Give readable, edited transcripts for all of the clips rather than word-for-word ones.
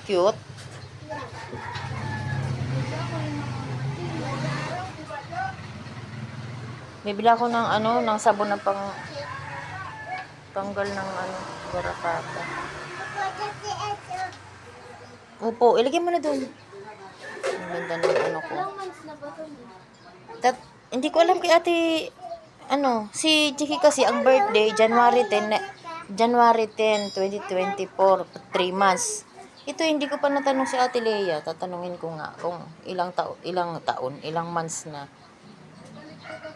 Cute. Bibili ako ng ng sabon na tanggal ng garapata. Opo, ilagay mo na doon. Ang ganda ng ko. Hindi ko alam kay ate, si Chiki kasi ang birthday, January 10, 2024, 3 months. Ito hindi ko pa natanong si Ate Leia. Tatanungin ko nga kung ilang taon, ilang months na.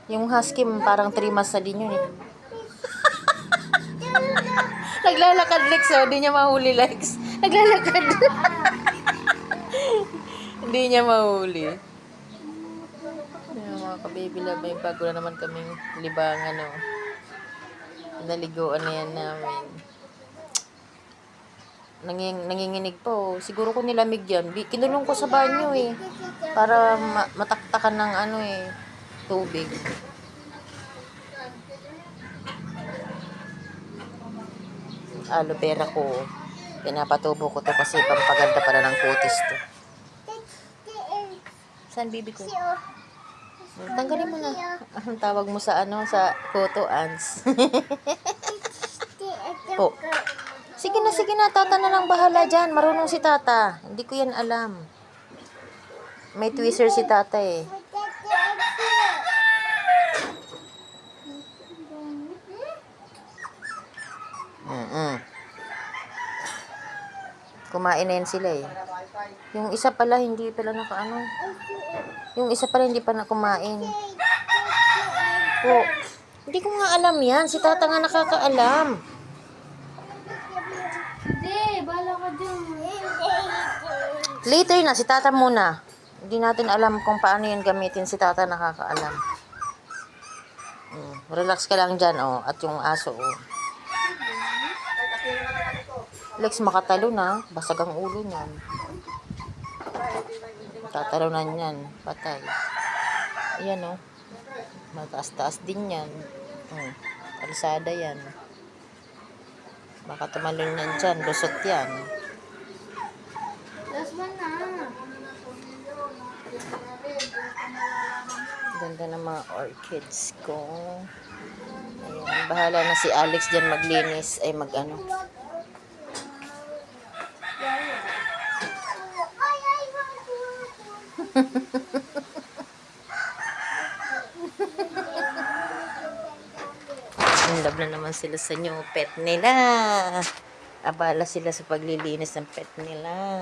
Yung husky parang 3 months na din yun eh. Naglalakad Lex, hindi niya mahuli Lex. Naglalakad. Hindi niya mahuli. Yung mga ka-baby love, may bago na naman kaming libangan naliguan na yan namin. Nanginginig po. Siguro ko nilamig yan. Kinulong ko sa banyo eh. Para mataktakan ng tubig. Aloe vera ko. Pinapatubo ko to kasi pampaganda para ng kutis to. Saan bibi ko? Tanggalin mo na. Ang tawag mo sa sa photo ants. Po. Sige na, tata na lang bahala dyan. Marunong si tata. Hindi ko yan alam. May twister si tata eh. Kumain na yan sila eh. Yung isa pala, hindi pala Yung isa pala, hindi pa na kumain. Oh, hindi ko nga alam yan. Si tata nga nakakaalam. Hindi, bala ka dyan. Later na, si tata muna. Hindi natin alam kung paano yan gamitin. Si tata nakakaalam. Relax ka lang dyan, At yung aso, Lex, makatalo na. Basag ang ulo niyan. Tatalunan yan. Patay. Ayan, Mataas-taas din yan. Kalsada yan. Baka tumalon yan dyan. Lusot yan. Last one na. Ganda ng mga orchids ko. Ayan. Bahala na si Alex dyan maglinis. Ay In love na naman sila sa new pet nila. Abala sila sa paglilinis ng pet nila.